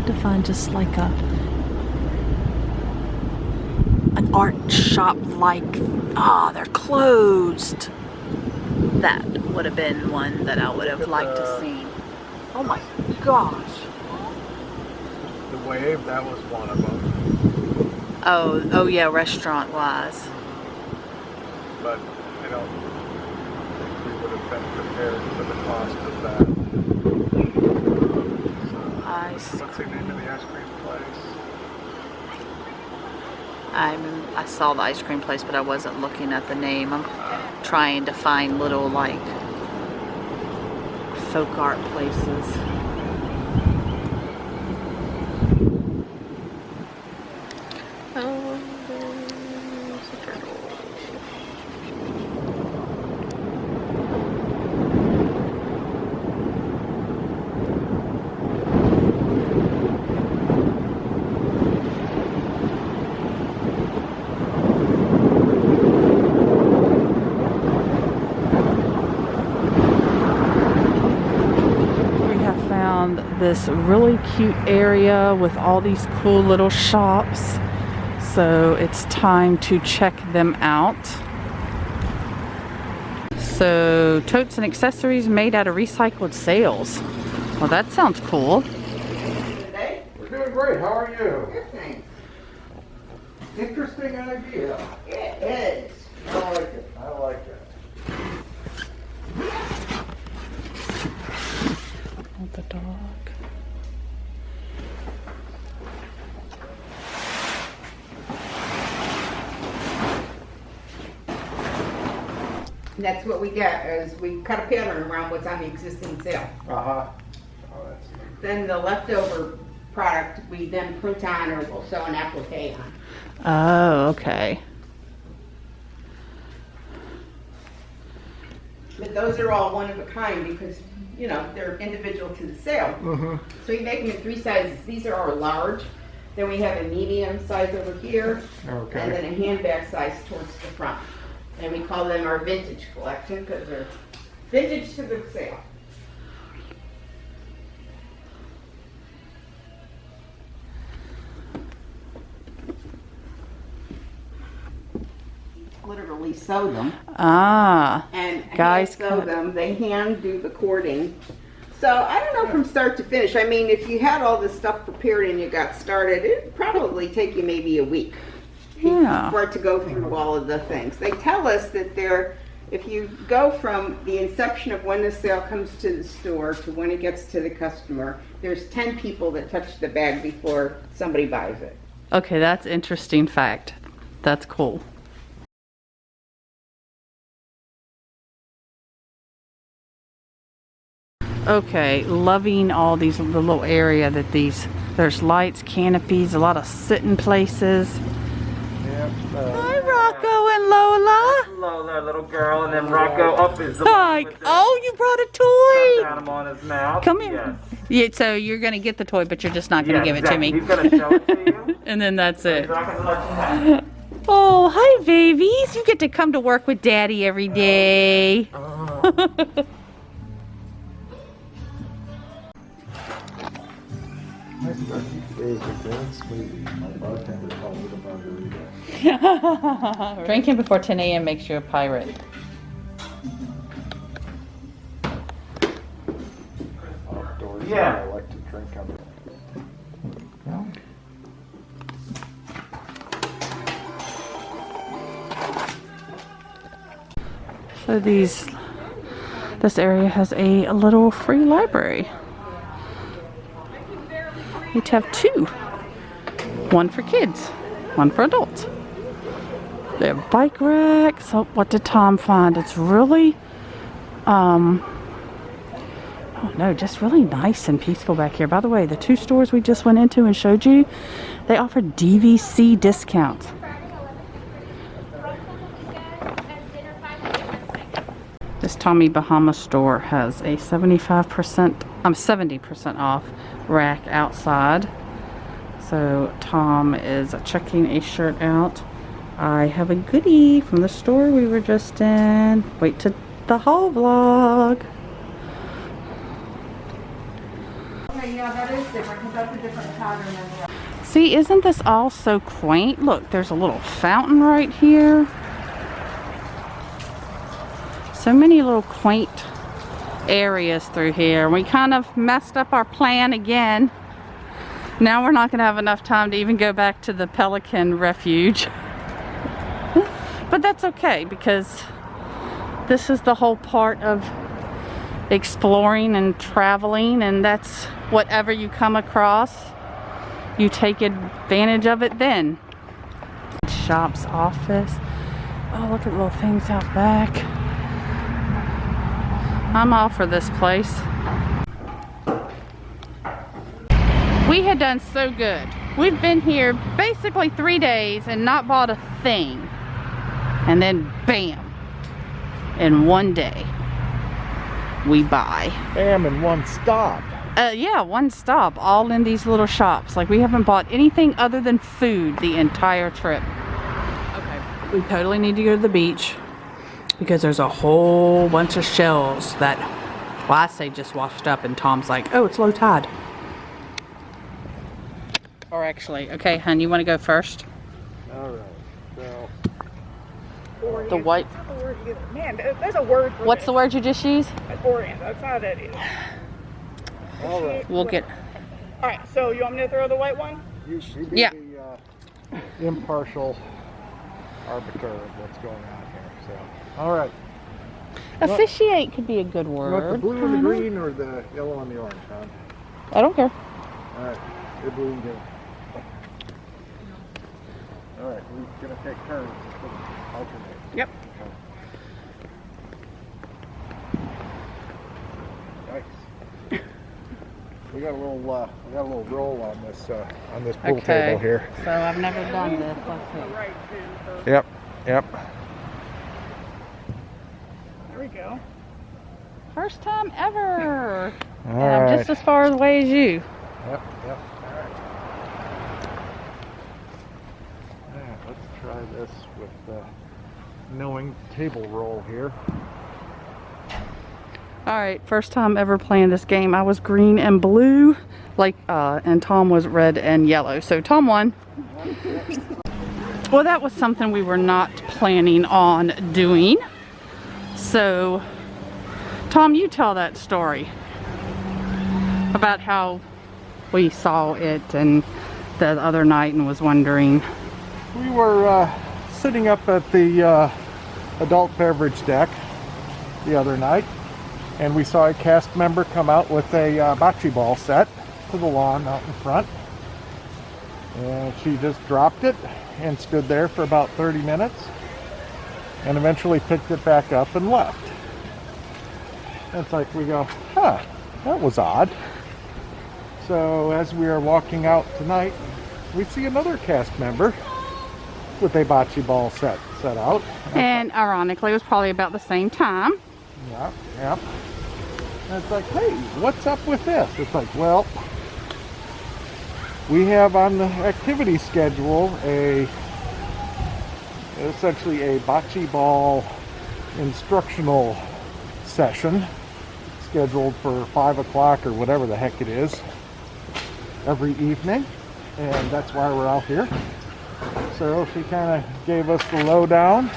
hard to find just like an art shop like, they're closed. That would have been one that I would have liked to see. Oh my gosh. The Wave, that was one of them. Oh yeah, restaurant wise. But I don't think we would have been prepared for the cost of that. So, what's the name of the ice cream place? I saw the ice cream place, but I wasn't looking at the name. I'm trying to find little like folk art places. Oh, there's a turtle. This really cute area with all these cool little shops, so it's time to check them out. So totes and accessories made out of recycled sails. Well, that sounds cool. Today? We're doing great. How are you? Good, thanks. Interesting idea. It is. I like it. I like it. The dog. That's what we get, is we cut a pattern around what's on the existing sail. Uh-huh. Oh, that's neat. Then the leftover product we then print on or we'll sew an applique on. Oh, okay. But those are all one of a kind because, you know, they're individual to the sail. Mm-hmm. So you make them in 3 sizes. These are our large. Then we have a medium size over here. Okay. And then a handbag size towards the front. And we call them our vintage collection because they're vintage to the sail. Literally sew them. Ah. And Guys hand sew them. They hand do the cording. So I don't know from start to finish. I mean, if you had all this stuff prepared and you got started, it'd probably take you maybe a week. Yeah. For it to go through all of the things. They tell us that if you go from the inception of when the sale comes to the store to when it gets to the customer, there's 10 people that touch the bag before somebody buys it. Okay, that's interesting fact. That's cool. Okay, loving all these, the little area that there's lights, canopies, a lot of sitting places. Hi, Rocco and Lola. Lola, little girl, and then Rocco up is the Hi. one with the Oh, you brought a toy. got him on his mouth. Come here. Yeah, so you're going to get the toy, but you're just not going to give it to me. He's going to show it to you. And then that's it. He's not going to let you have it. Oh, hi, babies. You get to come to work with Daddy every day. My Starkey today is a grand smoothie. My bartender called it a margarita. Drinking before 10 a.m. makes you a pirate. Outdoors, Yeah. I like to drink on it. So this area has a little free library. You have 2. One for kids, one for adults. They have bike racks. So what did Tom find? It's really, oh no, just really nice and peaceful back here. By the way, the 2 stores we just went into and showed you, they offer DVC discounts. This Tommy Bahama store has a 70% off rack outside. So Tom is checking a shirt out. I have a goodie from the store we were just in. Wait to the haul vlog. Okay, yeah, that is different because that's a different pattern than the other. See, isn't this all so quaint? Look, there's a little fountain right here. So many little quaint areas through here. We kind of messed up our plan again. Now we're not going to have enough time to even go back to the Pelican Refuge. But that's okay, because this is the whole part of exploring and traveling, and that's whatever you come across, you take advantage of it then. Shop's office. Oh, look at little things out back. I'm all for this place. We had done so good. We've been here basically 3 days and not bought a thing. And then bam, in one day, we buy. Bam, in one stop. Yeah, one stop, all in these little shops. Like, we haven't bought anything other than food the entire trip. Okay, we totally need to go to the beach because there's a whole bunch of shells that, well, I say just washed up, and Tom's like, oh, it's low tide. Or actually, okay, hon, you want to go first? All right, so. The white. That's not the word either. Man, there's a word for What's the word you just used? Orient. That's not it either. All right. We'll get. All right, so you want me to throw the white one? You be Yeah. the impartial arbiter of what's going on here. So, all right. Officiate could be a good You want the word. blue and the green or the yellow and the orange, huh? I don't care. All right. You're blue and green. All right. We're gonna take turns. Alternate. Yep. Nice. We got a little roll on this pool table here. So I've never done this. Let's see. Right, too. So Yep. Yep. there we go. First time ever. All And I'm right. just as far away as you. Yep. Yep. All right. Yeah, let's try this with the knowing table roll here. All right, first time ever playing this game. I was green and blue, like, and Tom was red and yellow. So Tom won. Well, that was something we were not planning on doing. So, Tom, you tell that story about how we saw it and the other night and was wondering. We were sitting up at the adult beverage deck the other night, and we saw a cast member come out with a bocce ball set to the lawn out in front, and she just dropped it and stood there for about 30 minutes and eventually picked it back up and left. It's like we go, huh, that was odd. So as we are walking out tonight, we see another cast member with a bocce ball set out. And ironically, it was probably about the same time. Yep, yep. And it's like, hey, what's up with this? It's like, well, we have on the activity schedule essentially a bocce ball instructional session scheduled for 5 o'clock or whatever the heck it is every evening, and that's why we're out here. So she kind of gave us the lowdown.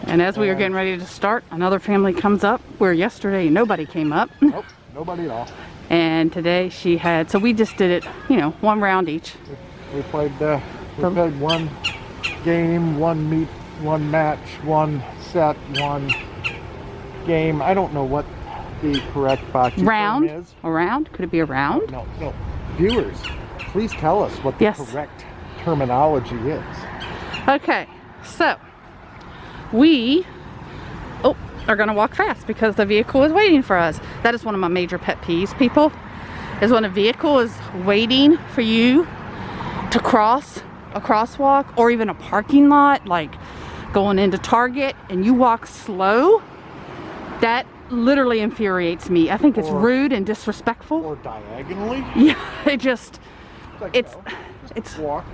And as we were getting ready to start, another family comes up where yesterday nobody came up. Nope, nobody at all. And today she had, so we just did it, you know, one round each. We played one game, one meet, one match, one set, one game. I don't know what the correct bocce Round? term is. A round? Could it be a round? No. Viewers, please tell us what the Yes. correct terminology is. Okay, so we are gonna walk fast because the vehicle is waiting for us. That is one of my major pet peeves, people, is when a vehicle is waiting for you to cross a crosswalk or even a parking lot, like going into Target, and you walk slow. That literally infuriates me. I think it's Or- rude and disrespectful. Or diagonally. Yeah, it just, Like, it's, no, just it's, walk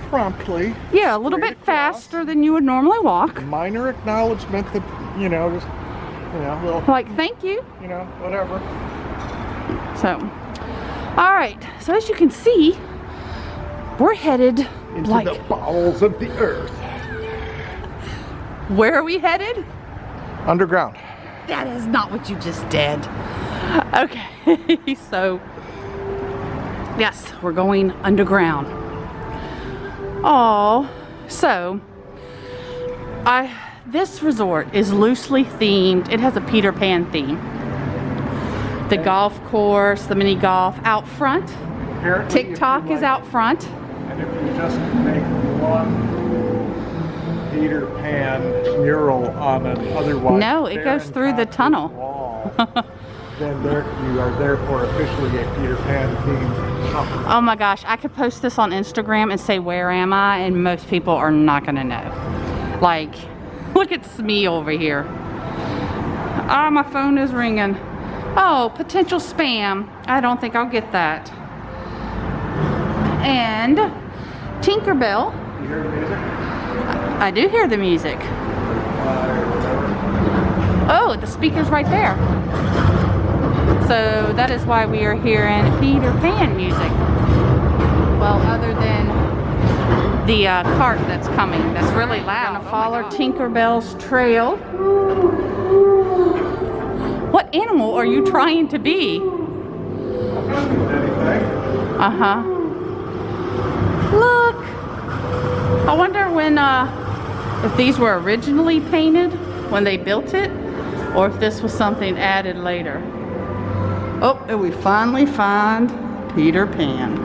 promptly. yeah, a little straight bit across. faster than you would normally walk. Minor acknowledgement that, just, little, Like, thank you. whatever. So, all right. So as you can see, we're headed Into like, the bowels of the earth. where are we headed? Underground. That is not what you just did. Okay, so yes, we're going underground. Oh, so this resort is loosely themed. It has a Peter Pan theme. The golf course, the mini golf out front. Apparently, if you TikTok is like- out front. And if you just make one Peter Pan mural on an otherwise No, it goes barren through the concrete tunnel. wall, then you are therefore officially a Peter Pan themed company. Oh my gosh, I could post this on Instagram and say, where am I? And most people are not gonna know. Like, look at Smee over here. Ah, my phone is ringing. Oh, potential spam. I don't think I'll get that. And Tinkerbell. You hear the music? I do hear the music. Oh, the speaker's right there. So that is why we are hearing Peter Pan music. Well, other than the cart that's coming, that's really loud. Gonna follow Tinkerbell's trail. What animal are you trying to be? Uh-huh. Look. I wonder when, if these were originally painted when they built it, or if this was something added later. Oh, and we finally find Peter Pan.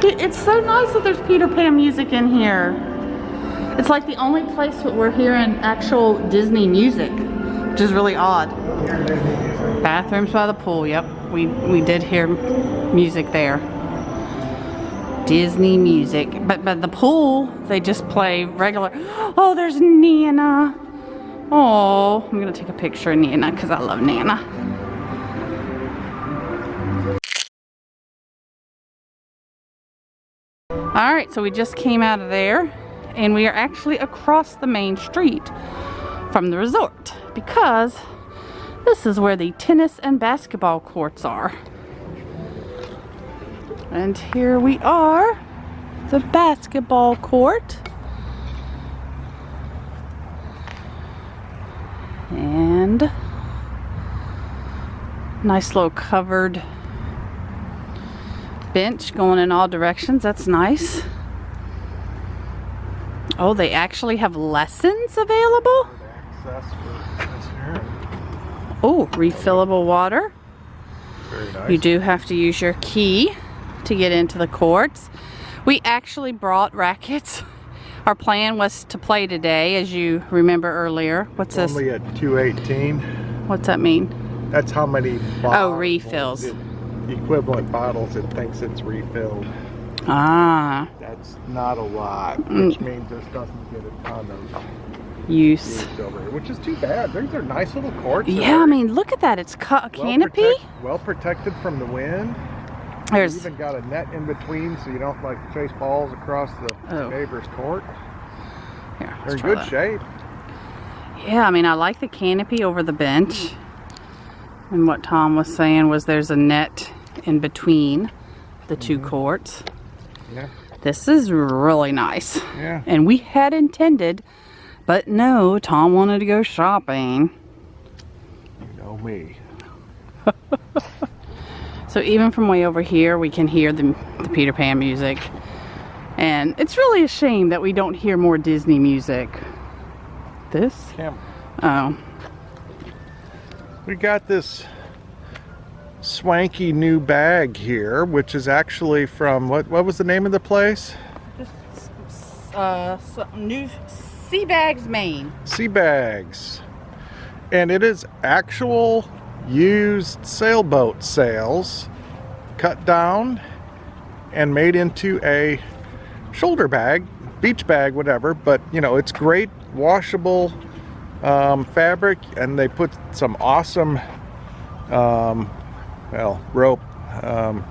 It's so nice that there's Peter Pan music in here. It's like the only place that we're hearing actual Disney music, which is really odd. Bathrooms by the pool, yep. We did hear music there. Disney music. But the pool, they just play regular. Oh, there's Nana. Oh, I'm gonna take a picture of Nana because I love Nana. All right, so we just came out of there and we are actually across the main street from the resort because this is where the tennis and basketball courts are. And here we are, the basketball court. And nice little covered bench going in all directions. That's nice. Oh, they actually have lessons available? Oh, refillable water. Very nice. You do have to use your key to get into the courts. We actually brought rackets. Our plan was to play today, as you remember earlier. What's this? Only at 218. What's that mean? That's how many bottles. Oh, refills. Equivalent bottles it thinks it's refilled. Ah, That's not a lot, which means this doesn't get a ton of use. use over here, which is too bad. These are nice little courts. Yeah, I mean, look at that. It's canopy. Well protected from the wind. You There's, even got a net in between so you don't like chase balls across the neighbor's court. here, They're let's in try good that. shape. Yeah, I mean, I like the canopy over the bench. And what Tom was saying was there's a net in between the two courts. Yeah. This is really nice. Yeah. And we had intended, but no, Tom wanted to go shopping. You know me. So even from way over here, we can hear the Peter Pan music. And it's really a shame that we don't hear more Disney music. This? Camera. Oh. We got this swanky new bag here, which is actually from, what was the name of the place? New Sea Bags, Maine. Sea Bags. And it is actual used sailboat sails cut down and made into a shoulder bag, beach bag, whatever, but you know, it's great washable fabric, and they put some awesome well, rope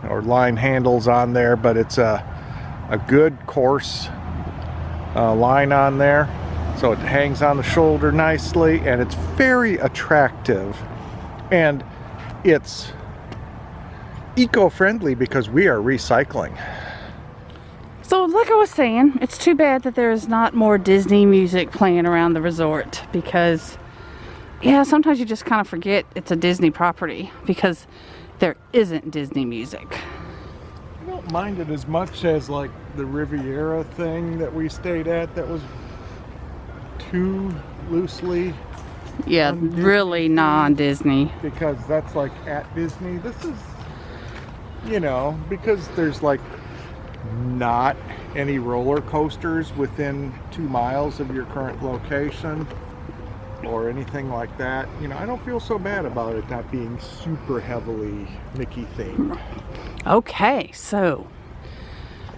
or line handles on there, but it's a good coarse line on there. So it hangs on the shoulder nicely, and it's very attractive. And it's eco-friendly because we are recycling. So like I was saying, it's too bad that there's not more Disney music playing around the resort, because yeah, sometimes you just kind of forget it's a Disney property because there isn't Disney music. I don't mind it as much as like the Riviera thing that we stayed at that was too loosely. Yeah, really non-Disney. Because that's like at Disney. This is, you know, because there's like not any roller coasters within 2 miles of your current location or anything like that. You know, I don't feel so bad about it not being super heavily Mickey themed. Okay, so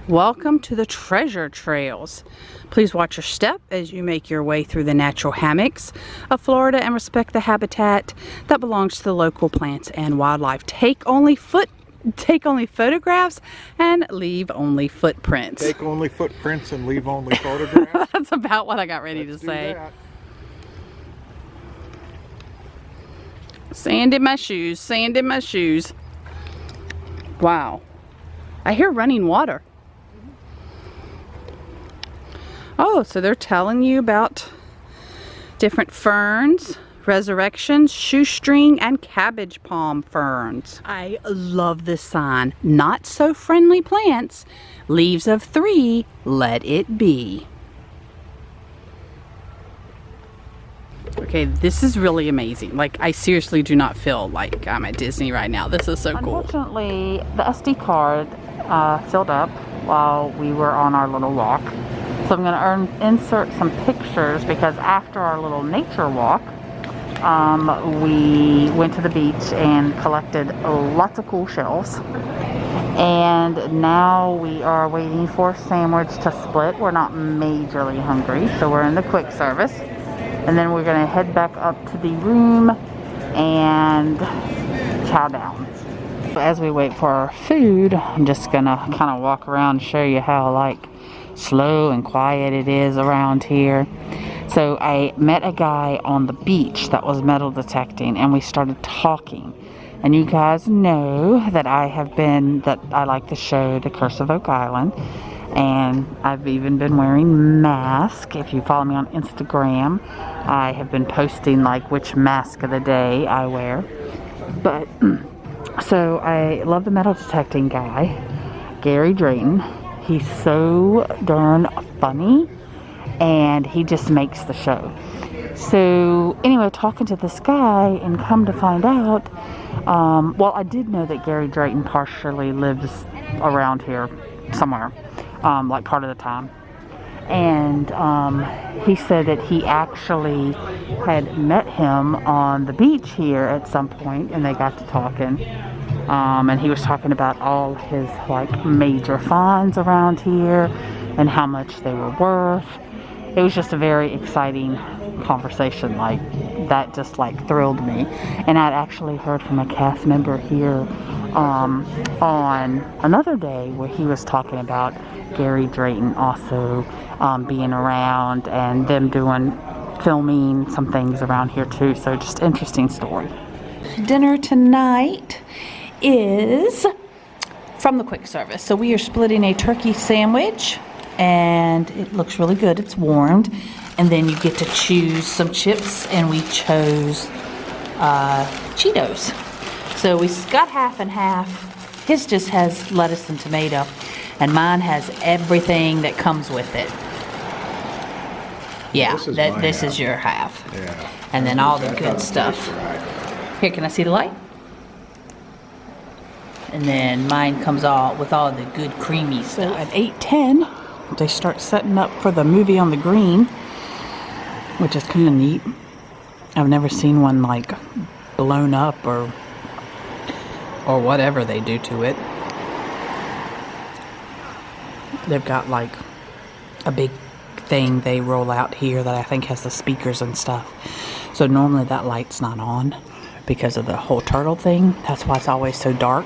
welcome to the treasure trails. Please watch your step as you make your way through the natural hammocks of Florida and respect the habitat that belongs to the local plants and wildlife. Take only photographs and leave only footprints. Take only footprints and leave only photographs. That's about what I got ready to say. That. Sand in my shoes, sand in my shoes. Wow. I hear running water. Oh, so they're telling you about different ferns, resurrections, shoestring, and cabbage palm ferns. I love this sign. Not so friendly plants. Leaves of 3, let it be. Okay, this is really amazing. Like, I seriously do not feel like I'm at Disney right now. This is so cool. Unfortunately, the SD card filled up while we were on our little walk. So I'm going to insert some pictures because after our little nature walk, we went to the beach and collected lots of cool shells. And now we are waiting for a sandwich to split. We're not majorly hungry, so we're in the quick service. And then we're going to head back up to the room and chow down. As we wait for our food, I'm just going to kind of walk around and show you how like slow and quiet it is around here. So I met a guy on the beach that was metal detecting, and we started talking. And you guys know that I like the show The Curse of Oak Island. And I've even been wearing masks. If you follow me on Instagram, I have been posting like which mask of the day I wear. But so I love the metal detecting guy, Gary Drayton. He's so darn funny, and he just makes the show. So anyway, talking to this guy, and come to find out, well, I did know that Gary Drayton partially lives around here somewhere. Like part of the time. And he said that he actually had met him on the beach here at some point, and they got to talking. And he was talking about all his like major finds around here and how much they were worth. It was just a very exciting conversation. Like, that just like thrilled me. And I'd actually heard from a cast member here on another day where he was talking about Gary Drayton also being around and them filming some things around here too. So just interesting story. Dinner tonight is from the quick service. So we are splitting a turkey sandwich, and it looks really good. It's warmed, and then you get to choose some chips, and we chose Cheetos. So we got half and half. His just has lettuce and tomato, and mine has everything that comes with it. Yeah, this is your half. Yeah. And then all the good stuff. Here, can I see the light? And then mine comes with all the good creamy stuff. So at 8:10, they start setting up for the movie on the green, which is kind of neat. I've never seen one like blown up or whatever they do to it. They've got like a big thing they roll out here that I think has the speakers and stuff. So normally that light's not on because of the whole turtle thing. That's why it's always so dark,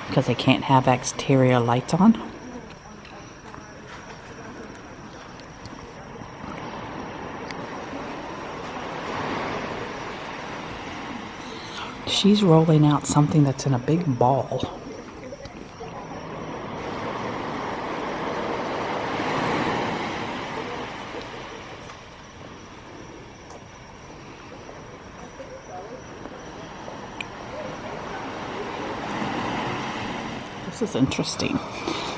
because they can't have exterior lights on. She's rolling out something that's in a big ball. This is interesting.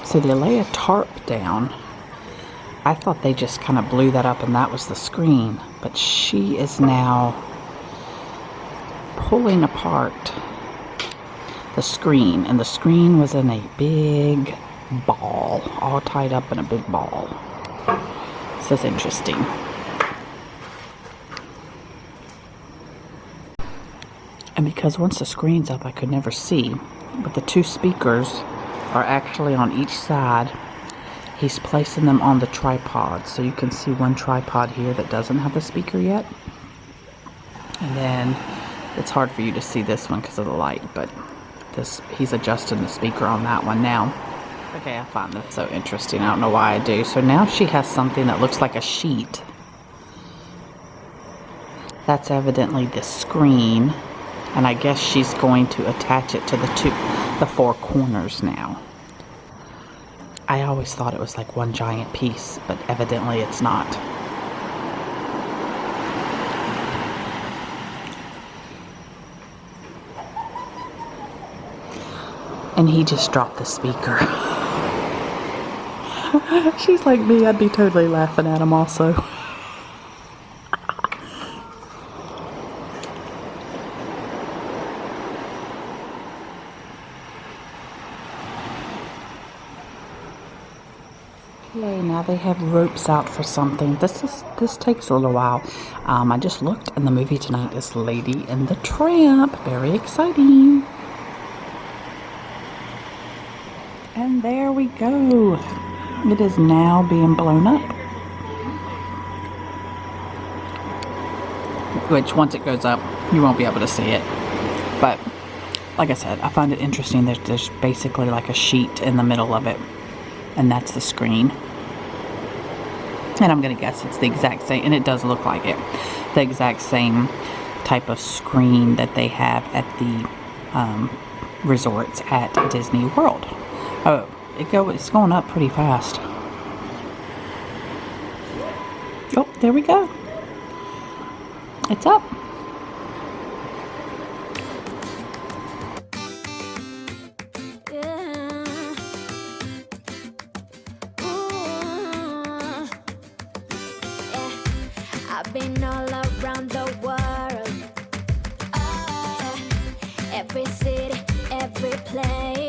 So they lay a tarp down. I thought they just kind of blew that up and that was the screen, but she is now pulling apart the screen, and the screen was in a big ball, all tied up in a big ball. This is interesting. And because once the screen's up, I could never see, but the two speakers are actually on each side. He's placing them on the tripod, so you can see one tripod here that doesn't have the speaker yet. And then it's hard for you to see this one because of the light, but this, he's adjusting the speaker on that one now. Okay, I find that so interesting. I don't know why I do. So now she has something that looks like a sheet. That's evidently the screen, and I guess she's going to attach it to the four corners now. I always thought it was like one giant piece, but evidently it's not. And he just dropped the speaker. She's like me, I'd be totally laughing at him also. Okay, now they have ropes out for something. This takes a little while. I just looked, and the movie tonight is Lady and the Tramp. Very exciting. And there we go. It is now being blown up. Which, once it goes up, you won't be able to see it. But, like I said, I find it interesting. There's basically like a sheet in the middle of it. And that's the screen. And I'm going to guess it's the exact same, and it does look like it. The exact same type of screen that they have at the resorts at Disney World. Oh, it's going up pretty fast. Oh, there we go. It's up. I've been all around the world, every city, every place.